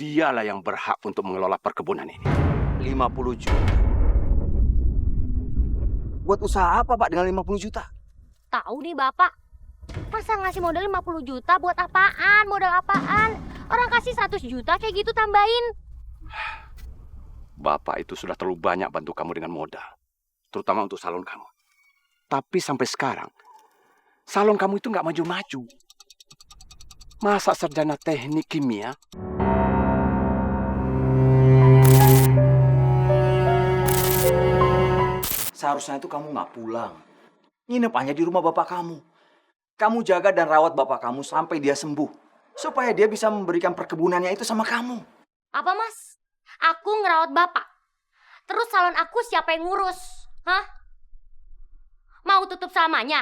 Dialah yang berhak untuk mengelola perkebunan ini. 50 juta. Buat usaha apa, Pak, dengan 50 juta? Tahu nih Bapak, masa ngasih modal 50 juta buat apaan? Modal apaan? Orang kasih 100 juta kayak gitu tambahin. Bapak itu sudah terlalu banyak bantu kamu dengan modal. Terutama untuk salon kamu. Tapi sampai sekarang, salon kamu itu nggak maju-maju. Masa sarjana teknik kimia? Seharusnya itu kamu nggak pulang. Nginep aja di rumah bapak kamu. Kamu jaga dan rawat bapak kamu sampai dia sembuh. Supaya dia bisa memberikan perkebunannya itu sama kamu. Apa Mas? Aku ngerawat Bapak. Terus salon aku siapa yang ngurus? Hah? Mau tutup selamanya?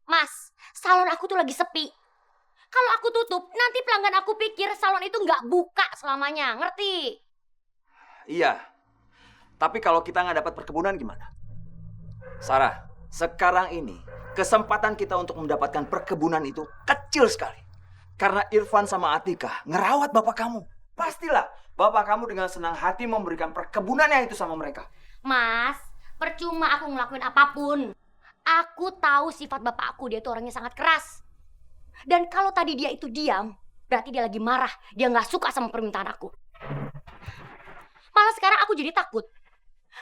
Mas, salon aku tuh lagi sepi. Kalau aku tutup, nanti pelanggan aku pikir salon itu nggak buka selamanya. Ngerti? Iya. Tapi kalau kita nggak dapat perkebunan gimana? Sarah, sekarang ini kesempatan kita untuk mendapatkan perkebunan itu kecil sekali. Karena Irfan sama Atika ngerawat bapak kamu. Pastilah bapak kamu dengan senang hati memberikan perkebunannya itu sama mereka. Mas, percuma aku ngelakuin apapun. Aku tahu sifat bapak aku, dia tuh orangnya sangat keras. Dan kalau tadi dia itu diam, berarti dia lagi marah. Dia nggak suka sama permintaan aku. Malah sekarang aku jadi takut.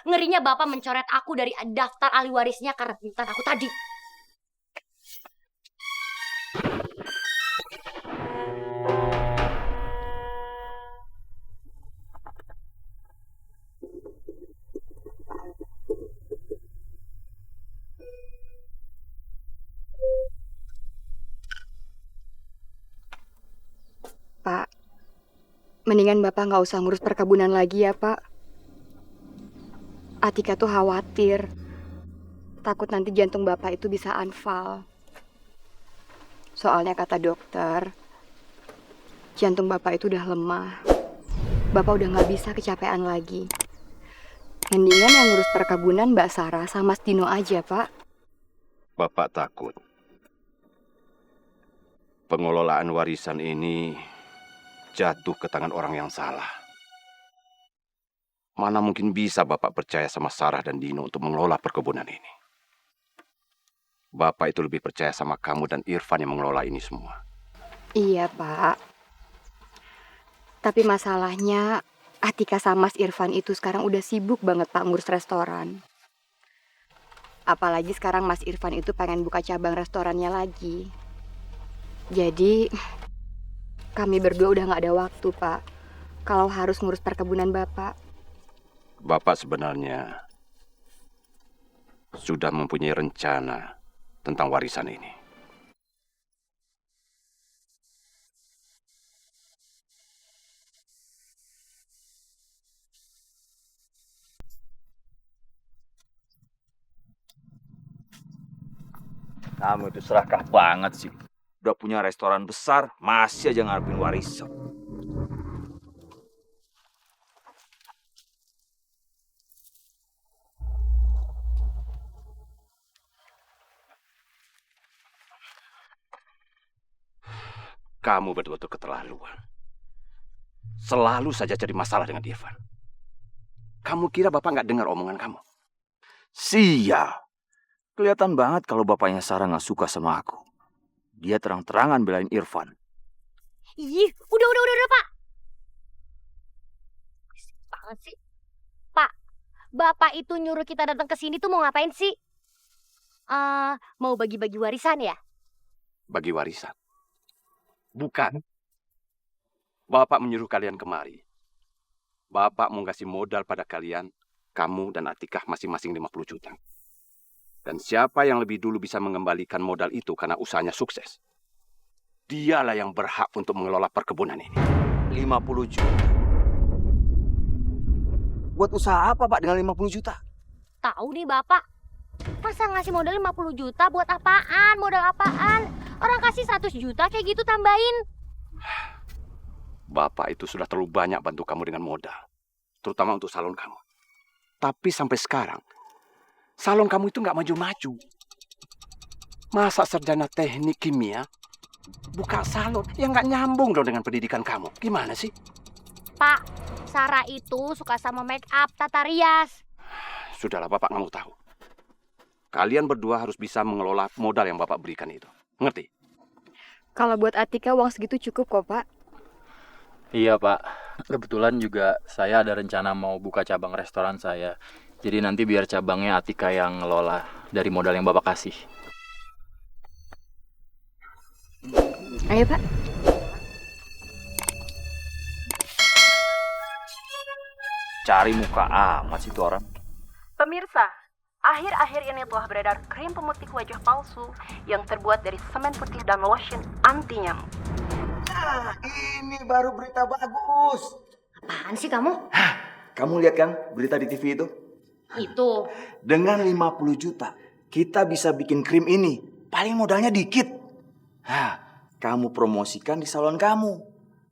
Ngerinya bapak mencoret aku dari daftar ahli warisnya karena permintaan aku tadi. Pak, mendingan Bapak nggak usah ngurus perkebunan lagi ya, Pak. Atika tuh khawatir. Takut nanti jantung Bapak itu bisa anfal. Soalnya kata dokter, jantung Bapak itu udah lemah. Bapak udah nggak bisa kecapean lagi. Mendingan yang ngurus perkebunan Mbak Sarah sama Mas Dino aja, Pak. Bapak takut pengelolaan warisan ini jatuh ke tangan orang yang salah. Mana mungkin bisa Bapak percaya sama Sarah dan Dino untuk mengelola perkebunan ini. Bapak itu lebih percaya sama kamu dan Irfan yang mengelola ini semua. Iya, Pak. Tapi masalahnya Atika sama Mas Irfan itu sekarang udah sibuk banget, Pak, ngurus restoran. Apalagi sekarang Mas Irfan itu pengen buka cabang restorannya lagi. Jadi kami berdua udah gak ada waktu, Pak, kalau harus ngurus perkebunan Bapak. Bapak sebenarnya sudah mempunyai rencana tentang warisan ini. Kamu itu serakah banget sih. Udah punya restoran besar, masih aja ngarepin warisan. Kamu betul-betul keterlaluan. Selalu saja cari masalah dengan Irfan. Kamu kira Bapak nggak dengar omongan kamu? Sia. Kelihatan banget kalau bapaknya Sarah nggak suka sama aku. Dia terang-terangan belain Irfan. Ih, udah, Pak. Berisik banget sih. Pak, Bapak itu nyuruh kita datang ke sini tuh mau ngapain sih? Mau bagi-bagi warisan ya? Bagi warisan. Bukan. Bapak menyuruh kalian kemari. Bapak mau kasih modal pada kalian, kamu dan Atikah masing-masing 50 juta. Dan siapa yang lebih dulu bisa mengembalikan modal itu karena usahanya sukses, dialah yang berhak untuk mengelola perkebunan ini. 50 juta. Buat usaha apa, Pak, dengan 50 juta? Tahu nih Bapak, masa ngasih modal 50 juta buat apaan? Modal apaan? Orang kasih 100 juta kayak gitu tambahin. Bapak itu sudah terlalu banyak bantu kamu dengan modal, terutama untuk salon kamu. Tapi sampai sekarang, salon kamu itu nggak maju-maju. Masa sarjana teknik kimia buka salon yang nggak nyambung dong dengan pendidikan kamu? Gimana sih? Pak, Sarah itu suka sama make up tata rias. Sudahlah, Bapak nggak mau tahu. Kalian berdua harus bisa mengelola modal yang Bapak berikan itu. Ngerti? Kalau buat Atika uang segitu cukup kok, Pak. Iya Pak, kebetulan juga saya ada rencana mau buka cabang restoran saya. Jadi nanti biar cabangnya Atika yang ngelola dari modal yang Bapak kasih. Ayo, Pak. Cari muka amat sih tuh orang. Pemirsa, akhir-akhir ini telah beredar krim pemutih wajah palsu yang terbuat dari semen putih dan lotion anti nyamuk. Nah, ini baru berita bagus. Apaan sih kamu? Kamu lihat kan berita di TV itu? Itu. Dengan 50 juta, kita bisa bikin krim ini. Paling modalnya dikit. Kamu promosikan di salon kamu.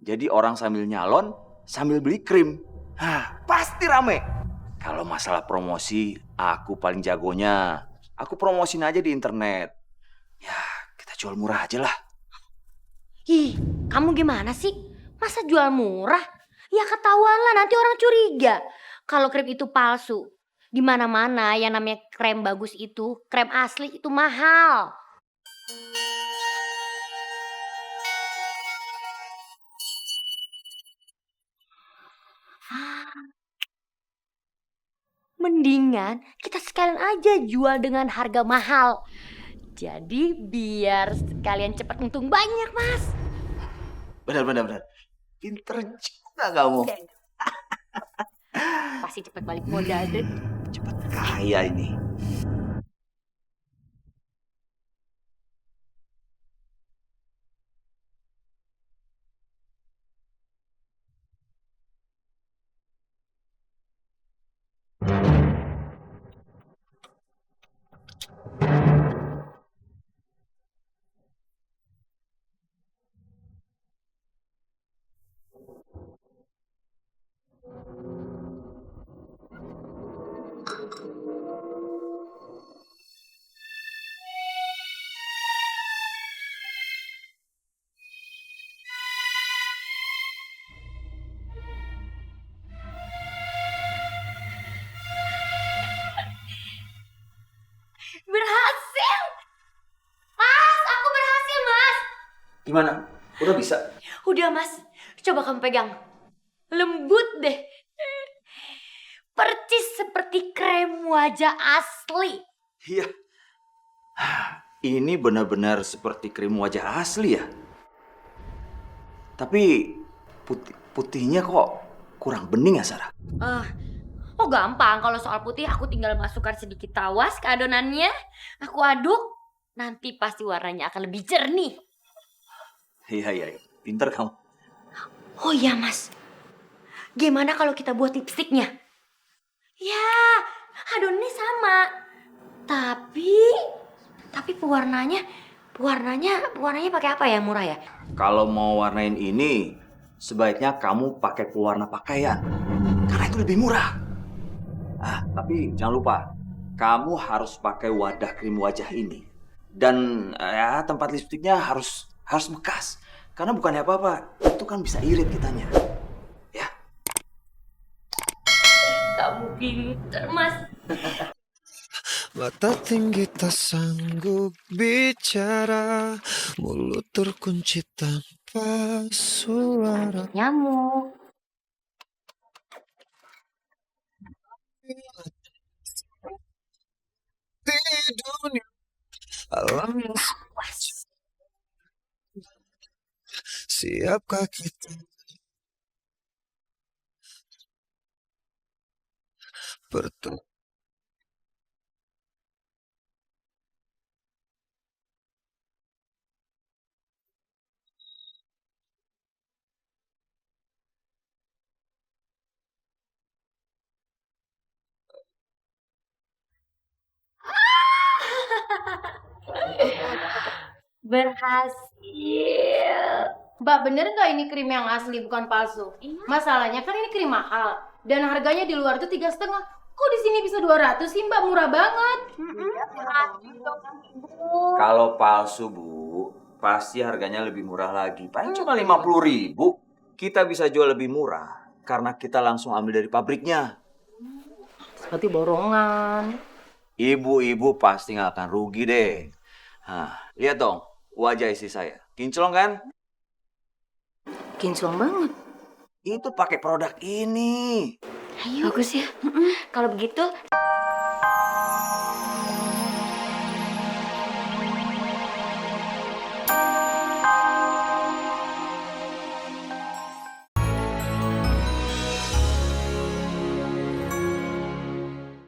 Jadi orang sambil nyalon, sambil beli krim. Pasti rame. Kalau masalah promosi, aku paling jagonya. Aku promosin aja di internet. Ya, kita jual murah aja lah. Ih, kamu gimana sih? Masa jual murah? Ya ketahuan lah, nanti orang curiga. Kalau krim itu palsu. Di mana-mana yang namanya krem bagus itu, krem asli itu mahal. Mendingan kita sekalian aja jual dengan harga mahal. Jadi biar kalian cepat untung banyak, Mas. Benar. Pinter juga kamu. Pasti cepat balik modal deh. Cepat kaya ini. Berhasil! Mas, aku berhasil, Mas. Gimana? Udah bisa? Udah, Mas. Coba kamu pegang. Lembut deh. Percis seperti krem wajah asli. Iya. Ini benar-benar seperti krim wajah asli ya. Tapi putihnya kok kurang bening ya, Sarah? Oh gampang, kalau soal putih aku tinggal masukkan sedikit tawas ke adonannya. Aku aduk, nanti pasti warnanya akan lebih jernih. Iya. Pinter kamu. Oh iya, Mas. Gimana kalau kita buat lipstiknya? Ya, adonannya sama. Tapi pewarnanya pakai apa ya, murah ya? Kalau mau warnain ini, sebaiknya kamu pakai pewarna pakaian. Karena itu lebih murah. Tapi jangan lupa, kamu harus pakai wadah krim wajah ini. Dan ya tempat lipstiknya harus bekas. Karena bukannya apa-apa, itu kan bisa irit kitanya. Ya. Kamu pinter, Mas. Mata tinggi tak sanggup bicara, mulut terkunci tanpa suara. Nyamuk. Di dunia alam yang siapkah kita bertemu? Berhasil. Mbak, bener nggak ini krim yang asli bukan palsu? Iya. Masalahnya kan ini krim mahal dan harganya di luar tuh 3,5. Kok di sini bisa 200 sih, Mbak? Murah banget. Kalau palsu, Bu, pasti harganya lebih murah lagi. Paling cuma 50.000. Kita bisa jual lebih murah. karena kita langsung ambil dari pabriknya. Seperti borongan. Ibu-ibu pasti nggak akan rugi deh. Lihat dong wajah istri saya. Kinclong kan? Kinclong banget. Itu pakai produk ini. Bagus ya. Kalau begitu